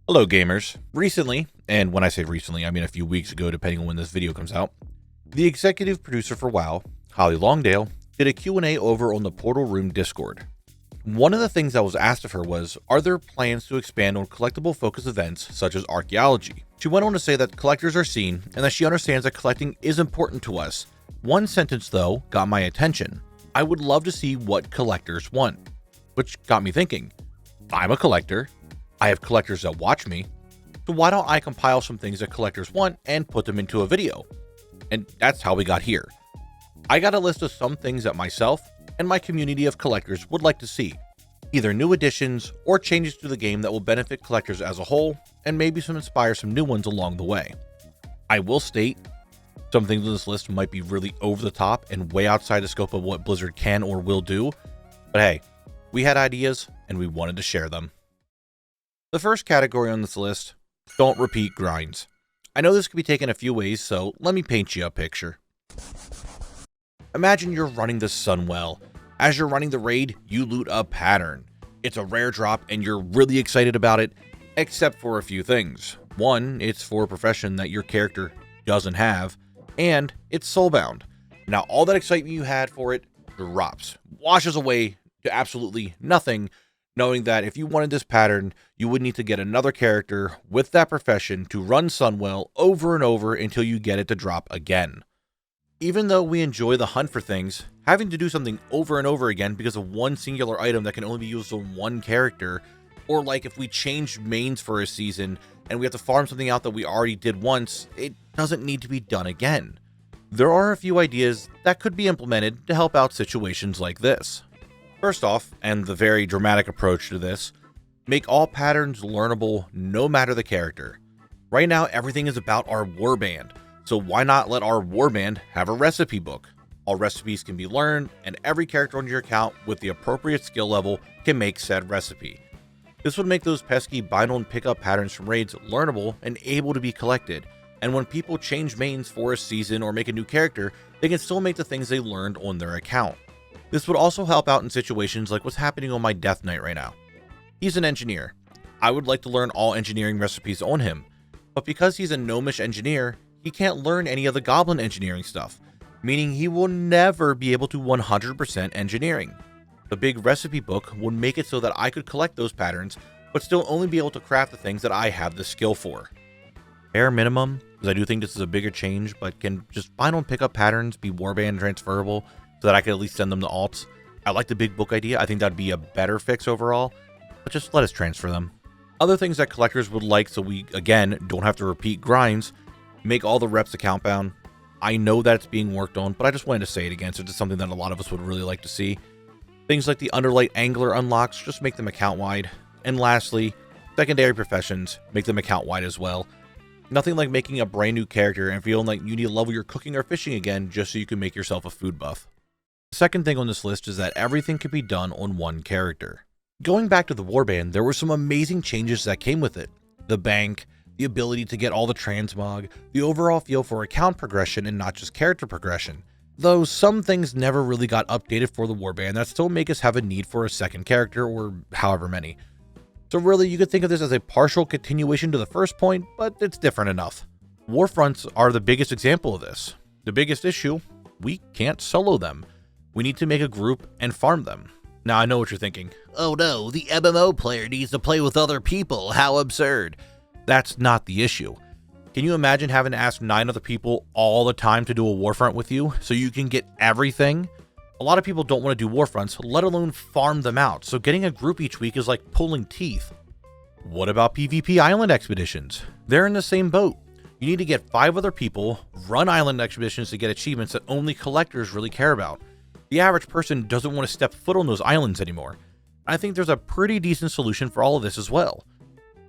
Hello gamers. Recently, and when I say recently, I mean a few weeks ago depending on when this video comes out, the executive producer for WoW, Holly Longdale, did a Q&A over on the Portal Room Discord. One of the things that was asked of her was, are there plans to expand on collectible focus events such as archaeology? She went on to say that collectors are seen and that she understands that collecting is important to us. One sentence though got my attention. I would love to see what collectors want. Which got me thinking, I'm a collector, I have collectors that watch me, so why don't I compile some things that collectors want and put them into a video? And that's how we got here. I got a list of some things that myself and my community of collectors would like to see, either new additions or changes to the game that will benefit collectors as a whole and maybe inspire some new ones along the way. I will state, some things on this list might be really over the top and way outside the scope of what Blizzard can or will do, but hey, we had ideas and we wanted to share them. The first category on this list, don't repeat grinds. I know this could be taken a few ways, so let me paint you a picture. Imagine you're running the Sunwell. As you're running the raid, you loot a pattern. It's a rare drop and you're really excited about it, except for a few things. One, it's for a profession that your character doesn't have, and it's soulbound. Now all that excitement you had for it drops, washes away to absolutely nothing, knowing that if you wanted this pattern, you would need to get another character with that profession to run Sunwell over and over until you get it to drop again. Even though we enjoy the hunt for things, having to do something over and over again because of one singular item that can only be used on one character, or like if we change mains for a season and we have to farm something out that we already did once, it doesn't need to be done again. There are a few ideas that could be implemented to help out situations like this. First off, and the very dramatic approach to this, make all patterns learnable no matter the character. Right now, everything is about our warband, so why not let our warband have a recipe book? All recipes can be learned, and every character on your account with the appropriate skill level can make said recipe. This would make those pesky bind and pick up patterns from raids learnable and able to be collected, and when people change mains for a season or make a new character, they can still make the things they learned on their account. This would also help out in situations like what's happening on my Death Knight right now. He's an engineer. I would like to learn all engineering recipes on him, but because he's a gnomish engineer, he can't learn any of the goblin engineering stuff, meaning he will never be able to 100% engineering. The big recipe book would make it so that I could collect those patterns, but still only be able to craft the things that I have the skill for. Bare minimum, because I do think this is a bigger change, but can just bind and pick up patterns be warband transferable, so that I could at least send them to alts. I like the big book idea. I think that'd be a better fix overall, but just let us transfer them. Other things that collectors would like so we, again, don't have to repeat grinds, make all the reps account bound. I know that it's being worked on, but I just wanted to say it again, so it's something that a lot of us would really like to see. Things like the Underlight Angler unlocks, just make them account wide. And lastly, secondary professions, make them account wide as well. Nothing like making a brand new character and feeling like you need to level your cooking or fishing again just so you can make yourself a food buff. The second thing on this list is that everything can be done on one character. Going back to the warband, there were some amazing changes that came with it. The bank, the ability to get all the transmog, the overall feel for account progression and not just character progression. Though some things never really got updated for the warband that still make us have a need for a second character or however many. So really you could think of this as a partial continuation to the first point, but it's different enough. Warfronts are the biggest example of this. The biggest issue, we can't solo them. We need to make a group and farm them. Now I know what you're thinking. Oh no, the MMO player needs to play with other people, how absurd. That's not the issue. Can you imagine having to ask 9 other people all the time to do a Warfront with you so you can get everything? A lot of people don't want to do Warfronts, let alone farm them out, so getting a group each week is like pulling teeth. What about PvP island expeditions? They're in the same boat. You need to get 5 other people, run island expeditions to get achievements that only collectors really care about. The average person doesn't want to step foot on those islands anymore. I think there's a pretty decent solution for all of this as well.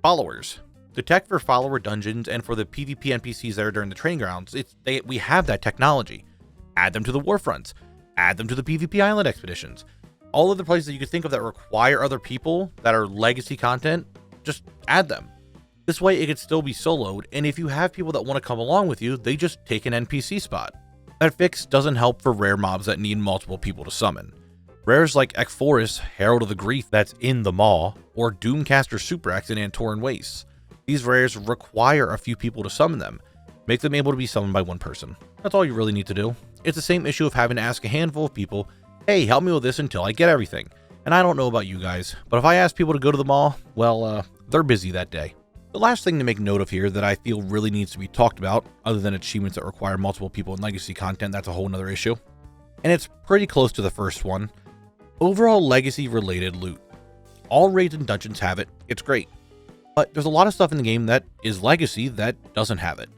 Followers. The tech for follower dungeons and for the PvP NPCs that are during the training grounds, we have that technology. Add them to the Warfronts. Add them to the PvP island expeditions. All of the places that you could think of that require other people that are legacy content, just add them. This way it could still be soloed, and if you have people that want to come along with you, they just take an NPC spot. That fix doesn't help for rare mobs that need multiple people to summon. Rares like Ekforus, Herald of the Grief that's in the Maw, or Doomcaster Superax in Antoran Wastes. These rares require a few people to summon them. Make them able to be summoned by one person. That's all you really need to do. It's the same issue of having to ask a handful of people, hey, help me with this until I get everything. And I don't know about you guys, but if I ask people to go to the mall, well, they're busy that day. The last thing to make note of here that I feel really needs to be talked about, other than achievements that require multiple people in legacy content, that's a whole nother issue. And it's pretty close to the first one. Overall legacy related loot. All raids and dungeons have it, it's great. But there's a lot of stuff in the game that is legacy that doesn't have it.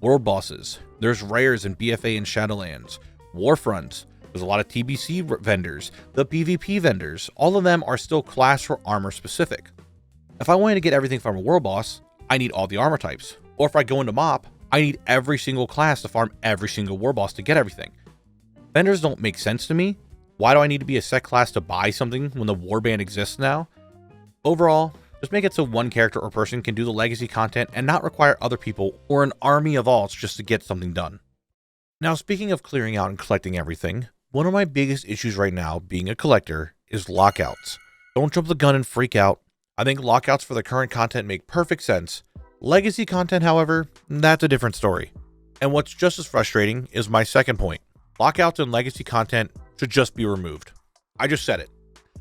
World bosses, there's rares in BFA and Shadowlands, Warfronts, there's a lot of TBC vendors, the PvP vendors, all of them are still class or armor specific. If I wanted to get everything from a world boss, I need all the armor types. Or if I go into MoP, I need every single class to farm every single war boss to get everything. Vendors don't make sense to me. Why do I need to be a set class to buy something when the warband exists now? Overall, just make it so one character or person can do the legacy content and not require other people or an army of alts just to get something done. Now, speaking of clearing out and collecting everything, one of my biggest issues right now being a collector is lockouts. Don't jump the gun and freak out. I think lockouts for the current content make perfect sense. Legacy content, however, that's a different story. And what's just as frustrating is my second point. Lockouts and legacy content should just be removed. I just said it.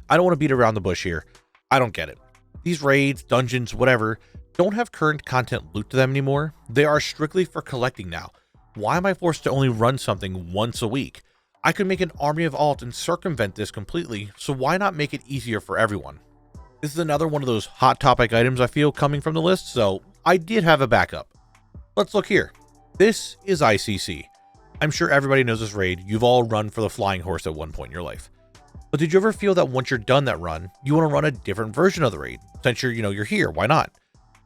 I don't want to beat around the bush here. I don't get it. These raids, dungeons, whatever, don't have current content loot to them anymore. They are strictly for collecting now. Why am I forced to only run something once a week? I could make an army of alt and circumvent this completely, so why not make it easier for everyone? This is another one of those hot topic items I feel coming from the list, so I did have a backup. Let's look here. This is ICC. I'm sure everybody knows this raid. You've all run for the flying horse at one point in your life. But did you ever feel that once you're done that run, you want to run a different version of the raid? Since you're here, why not?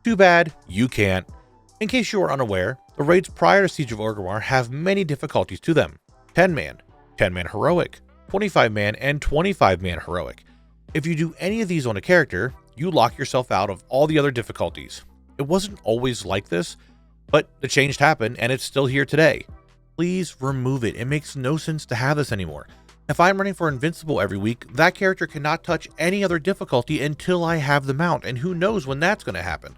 Too bad, you can't. In case you are unaware, the raids prior to Siege of Orgrimmar have many difficulties to them. 10-man, 10-man heroic, 25-man, and 25-man heroic. If you do any of these on a character, you lock yourself out of all the other difficulties. It wasn't always like this, but the change happened and it's still here today. Please remove it. It makes no sense to have this anymore. If I'm running for Invincible every week, that character cannot touch any other difficulty until I have the mount, and who knows when that's going to happen.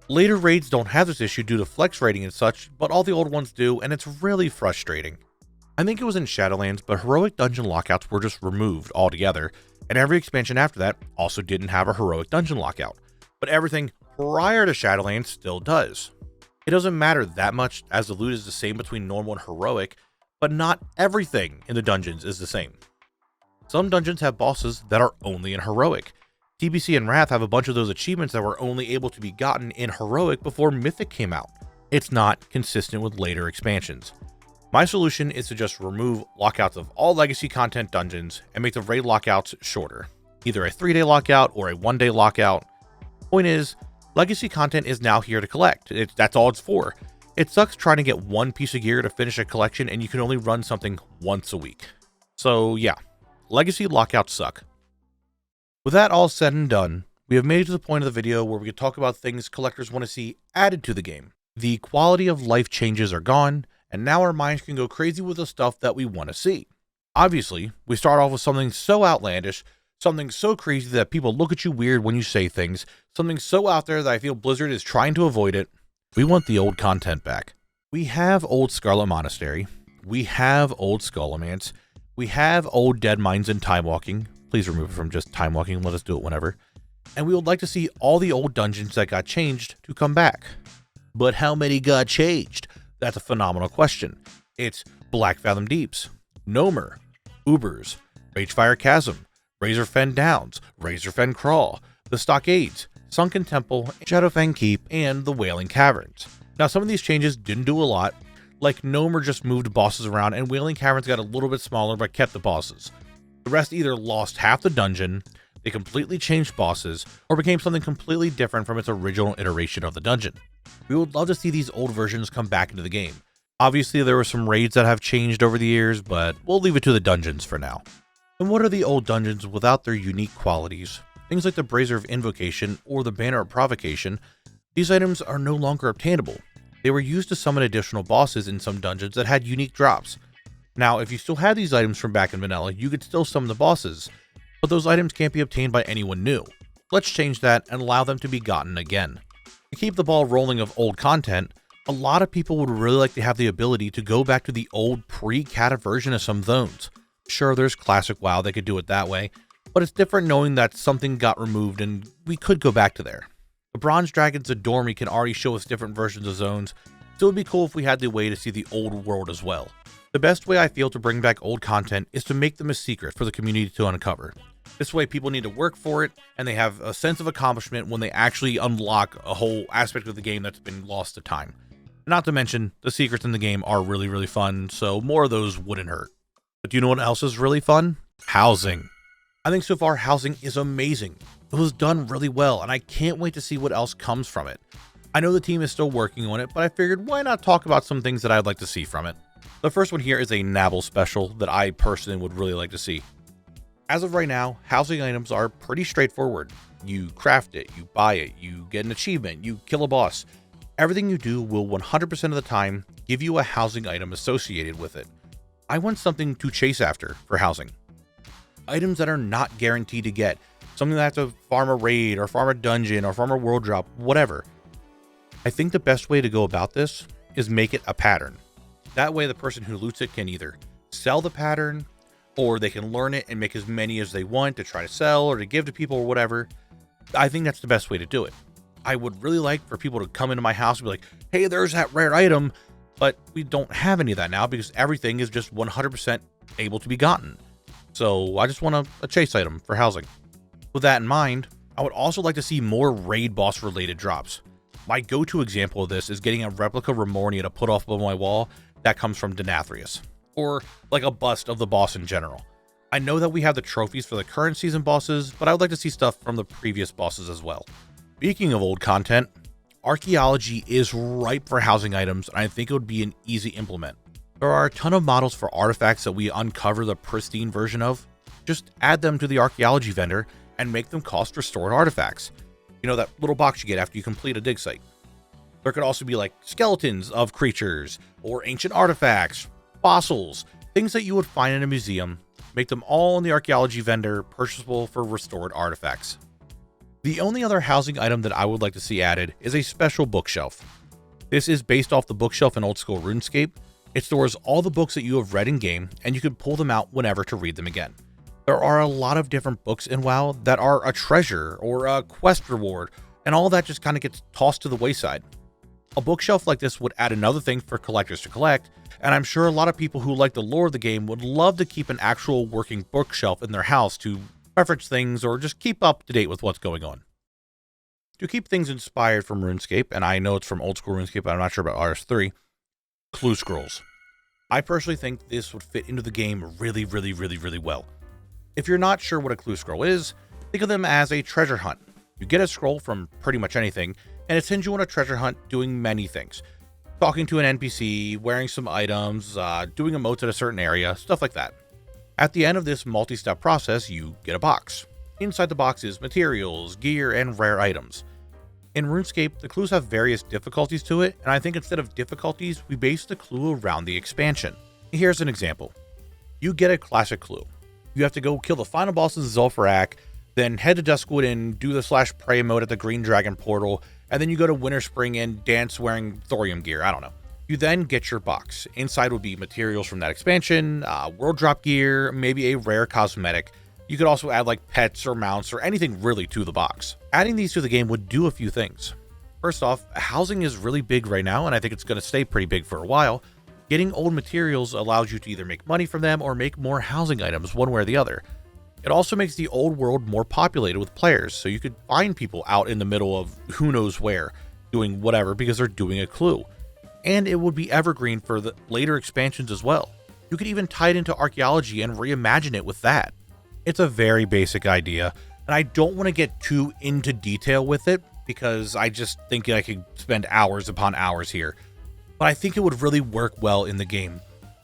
Later raids don't have this issue due to flex rating and such, but all the old ones do, and it's really frustrating. I think it was in Shadowlands, but heroic dungeon lockouts were just removed altogether, and every expansion after that also didn't have a heroic dungeon lockout, but everything prior to Shadowlands still does. It doesn't matter that much as the loot is the same between normal and heroic, but not everything in the dungeons is the same. Some dungeons have bosses that are only in heroic. TBC and Wrath have a bunch of those achievements that were only able to be gotten in heroic before Mythic came out. It's not consistent with later expansions. My solution is to just remove lockouts of all legacy content dungeons and make the raid lockouts shorter. Either a 3-day lockout or a 1-day lockout. Point is, legacy content is now here to collect. That's all it's for. It sucks trying to get one piece of gear to finish a collection and you can only run something once a week. So yeah, legacy lockouts suck. With that all said and done, we have made it to the point of the video where we can talk about things collectors want to see added to the game. The quality of life changes are gone, and now our minds can go crazy with the stuff that we want to see. Obviously, we start off with something so outlandish, something so crazy that people look at you weird when you say things, something so out there that I feel Blizzard is trying to avoid it. We want the old content back. We have old Scarlet Monastery. We have old Skullomance. We have old Dead Mines and Time Walking. Please remove it from just Time Walking. Let us do it whenever. And we would like to see all the old dungeons that got changed to come back. But how many got changed? That's a phenomenal question. It's Black Fathom Deeps, Gnomer, Ubers, Ragefire Chasm, Razorfen Downs, Razorfen Crawl, the Stockades, Sunken Temple, Shadowfang Keep, and the Wailing Caverns. Now, some of these changes didn't do a lot, like Gnomer just moved bosses around and Wailing Caverns got a little bit smaller but kept the bosses. The rest either lost half the dungeon, they completely changed bosses, or became something completely different from its original iteration of the dungeon. We would love to see these old versions come back into the game. Obviously, there were some raids that have changed over the years, but we'll leave it to the dungeons for now. And what are the old dungeons without their unique qualities? Things like the Brazier of Invocation or the Banner of Provocation, these items are no longer obtainable. They were used to summon additional bosses in some dungeons that had unique drops. Now, if you still had these items from back in vanilla, you could still summon the bosses, but those items can't be obtained by anyone new. Let's change that and allow them to be gotten again. To keep the ball rolling of old content, a lot of people would really like to have the ability to go back to the old pre-cata version of some zones. Sure, there's classic WoW that could do it that way, but it's different knowing that something got removed and we could go back to there. The Bronze Dragon's Adormi can already show us different versions of zones, so it would be cool if we had the way to see the old world as well. The best way I feel to bring back old content is to make them a secret for the community to uncover. This way people need to work for it, and they have a sense of accomplishment when they actually unlock a whole aspect of the game that's been lost to time. Not to mention, the secrets in the game are really, really fun, so more of those wouldn't hurt. But do you know what else is really fun? Housing. I think so far housing is amazing. It was done really well, and I can't wait to see what else comes from it. I know the team is still working on it, but I figured why not talk about some things that I'd like to see from it. The first one here is a Knabble special that I personally would really like to see. As of right now, housing items are pretty straightforward. You craft it, you buy it, you get an achievement, you kill a boss. Everything you do will 100% of the time give you a housing item associated with it. I want something to chase after for housing. Items that are not guaranteed to get. Something that has to farm a raid or farm a dungeon or farm a world drop, whatever. I think the best way to go about this is make it a pattern. That way the person who loots it can either sell the pattern, or they can learn it and make as many as they want to try to sell or to give to people or whatever. I think that's the best way to do it. I would really like for people to come into my house and be like, hey, there's that rare item, but we don't have any of that now because everything is just 100% able to be gotten. So I just want a chase item for housing. With that in mind, I would also like to see more raid boss related drops. My go-to example of this is getting a replica Remornia to put off above my wall that comes from Denathrius, or like a bust of the boss in general. I know that we have the trophies for the current season bosses, but I would like to see stuff from the previous bosses as well. Speaking of old content, archaeology is ripe for housing items, and I think it would be an easy implement. There are a ton of models for artifacts that we uncover the pristine version of. Just add them to the archaeology vendor and make them cost restored artifacts. You know, that little box you get after you complete a dig site. There could also be like skeletons of creatures, or ancient artifacts, fossils, things that you would find in a museum. Make them all in the archaeology vendor purchasable for restored artifacts. The only other housing item that I would like to see added is a special bookshelf. This is based off the bookshelf in old school RuneScape. It stores all the books that you have read in game, and you can pull them out whenever to read them again. There are a lot of different books in WoW that are a treasure or a quest reward, and all that just kind of gets tossed to the wayside. A bookshelf like this would add another thing for collectors to collect, and I'm sure a lot of people who like the lore of the game would love to keep an actual working bookshelf in their house to reference things or just keep up to date with what's going on. To keep things inspired from RuneScape, and I know it's from old school RuneScape, but I'm not sure about RS3, clue scrolls. I personally think this would fit into the game really, really, really, really well. If you're not sure what a clue scroll is, think of them as a treasure hunt. You get a scroll from pretty much anything, and it sends you on a treasure hunt doing many things. Talking to an NPC, wearing some items, doing emotes at a certain area, stuff like that. At the end of this multi-step process, you get a box. Inside the box is materials, gear, and rare items. In RuneScape, the clues have various difficulties to it, and I think instead of difficulties, we base the clue around the expansion. Here's an example. You get a classic clue. You have to go kill the final boss in Zul'Farrak, then head to Duskwood and do the /pray mode at the Green Dragon portal, and then you go to Winterspring and dance wearing thorium gear, I don't know. You then get your box. Inside will be materials from that expansion, world drop gear, maybe a rare cosmetic. You could also add like pets or mounts or anything really to the box. Adding these to the game would do a few things. First off, housing is really big right now, and I think it's going to stay pretty big for a while. Getting old materials allows you to either make money from them or make more housing items, one way or the other. It also makes the old world more populated with players, so you could find people out in the middle of who knows where, doing whatever because they're doing a clue. And it would be evergreen for the later expansions as well. You could even tie it into archaeology and reimagine it with that. It's a very basic idea, and I don't want to get too into detail with it because I just think I could spend hours upon hours here. But I think it would really work well in the game.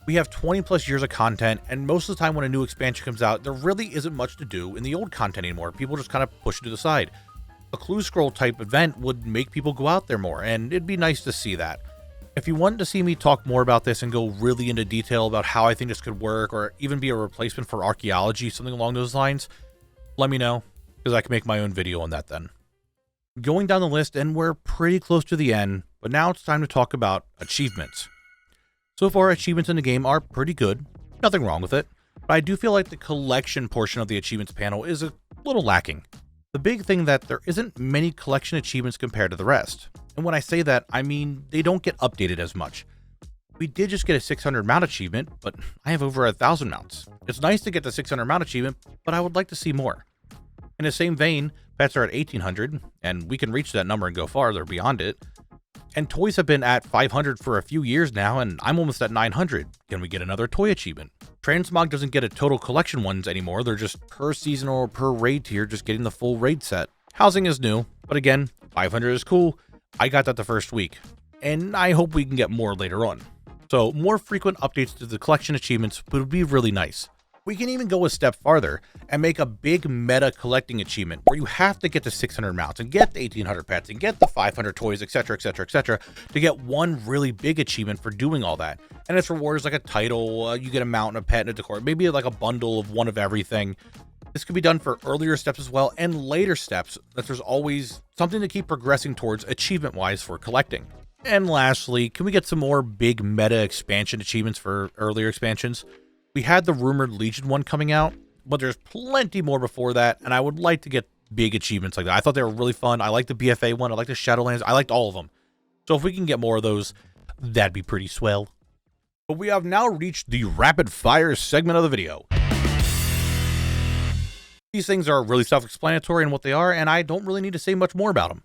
We have 20 plus years of content, and most of the time when a new expansion comes out, there really isn't much to do in the old content anymore. People just kind of push it to the side. A clue scroll type event would make people go out there more, and it'd be nice to see that. If you want to see me talk more about this and go really into detail about how I think this could work, or even be a replacement for archaeology, something along those lines, let me know, because I can make my own video on that then. Going down the list, and we're pretty close to the end, but now it's time to talk about achievements. So far, achievements in the game are pretty good, nothing wrong with it, but I do feel like the collection portion of the achievements panel is a little lacking. The big thing that there isn't many collection achievements compared to the rest, and when I say that, I mean they don't get updated as much. We did just get a 600 mount achievement, but I have over 1,000 mounts. It's nice to get the 600 mount achievement, but I would like to see more. In the same vein, pets are at 1,800, and we can reach that number and go farther beyond it. And toys have been at 500 for a few years now, and I'm almost at 900. Can we get another toy achievement? Transmog doesn't get a total collection ones anymore, they're just per season or per raid tier, just getting the full raid set. Housing is new, but again, 500 is cool. I got that the first week, and I hope we can get more later on. So more frequent updates to the collection achievements would be really nice. We can even go a step farther and make a big meta collecting achievement where you have to get to 600 mounts and get the 1,800 pets and get the 500 toys, etc, etc, etc, to get one really big achievement for doing all that. And its rewards like a title, you get a mount and a pet and a decor, maybe like a bundle of one of everything. This could be done for earlier steps as well and later steps, that there's always something to keep progressing towards achievement-wise for collecting. And lastly, can we get some more big meta expansion achievements for earlier expansions? We had the rumored Legion one coming out, but there's plenty more before that, and I would like to get big achievements like that. I thought they were really fun. I liked the BFA one. I liked the Shadowlands. I liked all of them. So if we can get more of those, that'd be pretty swell. But we have now reached the rapid fire segment of the video. These things are really self-explanatory in what they are, and I don't really need to say much more about them.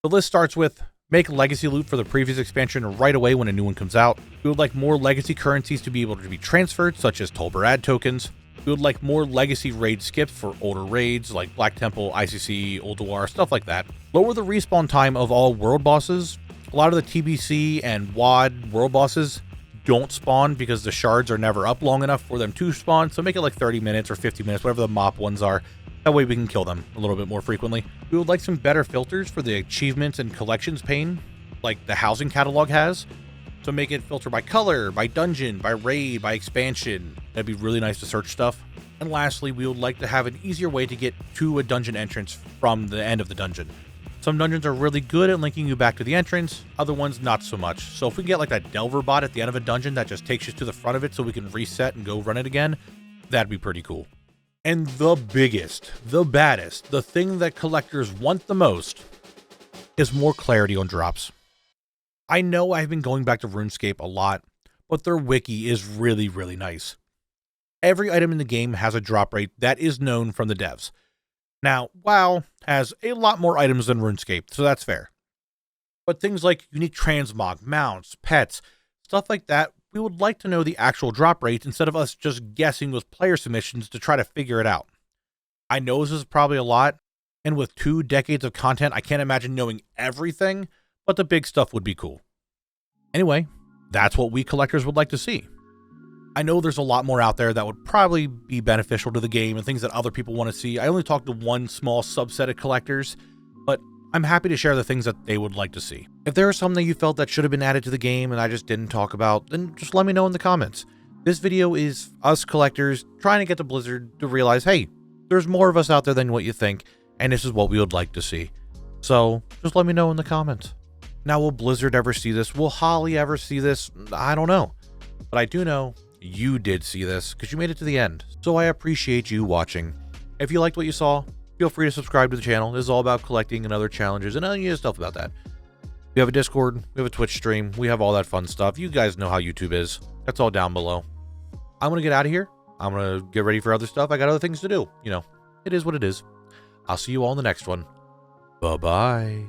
The list starts with make legacy loot for the previous expansion right away when a new one comes out. We would like more legacy currencies to be able to be transferred, such as Tolbarad tokens. We would like more legacy raid skips for older raids like Black Temple, ICC, Ulduar, stuff like that. Lower the respawn time of all world bosses. A lot of the TBC and WoD world bosses don't spawn because the shards are never up long enough for them to spawn, so make it like 30 minutes or 50 minutes, whatever the mop ones are. That way we can kill them a little bit more frequently. We would like some better filters for the achievements and collections pane, like the housing catalog has. So make it filter by color, by dungeon, by raid, by expansion. That'd be really nice to search stuff. And lastly, we would like to have an easier way to get to a dungeon entrance from the end of the dungeon. Some dungeons are really good at linking you back to the entrance, other ones not so much. So if we can get like that Delver bot at the end of a dungeon that just takes you to the front of it so we can reset and go run it again, that'd be pretty cool. And the biggest, the baddest, the thing that collectors want the most is more clarity on drops. I know I've been going back to RuneScape a lot, but their wiki is really, really nice. Every item in the game has a drop rate that is known from the devs. Now, WoW has a lot more items than RuneScape, so that's fair. But things like unique transmog, mounts, pets, stuff like that, we would like to know the actual drop rates instead of us just guessing with player submissions to try to figure it out. I know this is probably a lot, and with 2 decades of content, I can't imagine knowing everything, but the big stuff would be cool. Anyway, that's what we collectors would like to see. I know there's a lot more out there that would probably be beneficial to the game and things that other people want to see. I only talked to one small subset of collectors, but I'm happy to share the things that they would like to see. If there is something you felt that should have been added to the game and I just didn't talk about, then just let me know in the comments. This video is us collectors trying to get to Blizzard to realize, hey, there's more of us out there than what you think, and this is what we would like to see. So just let me know in the comments. Now, will Blizzard ever see this? Will Holly ever see this? I don't know. But I do know you did see this because you made it to the end. So I appreciate you watching. If you liked what you saw, feel free to subscribe to the channel. This is all about collecting and other challenges and other stuff about that. We have a Discord, we have a Twitch stream, we have all that fun stuff. You guys know how YouTube is. That's all down below. I'm going to get out of here. I'm going to get ready for other stuff. I got other things to do. You know, it is what it is. I'll see you all in the next one. Bye-bye.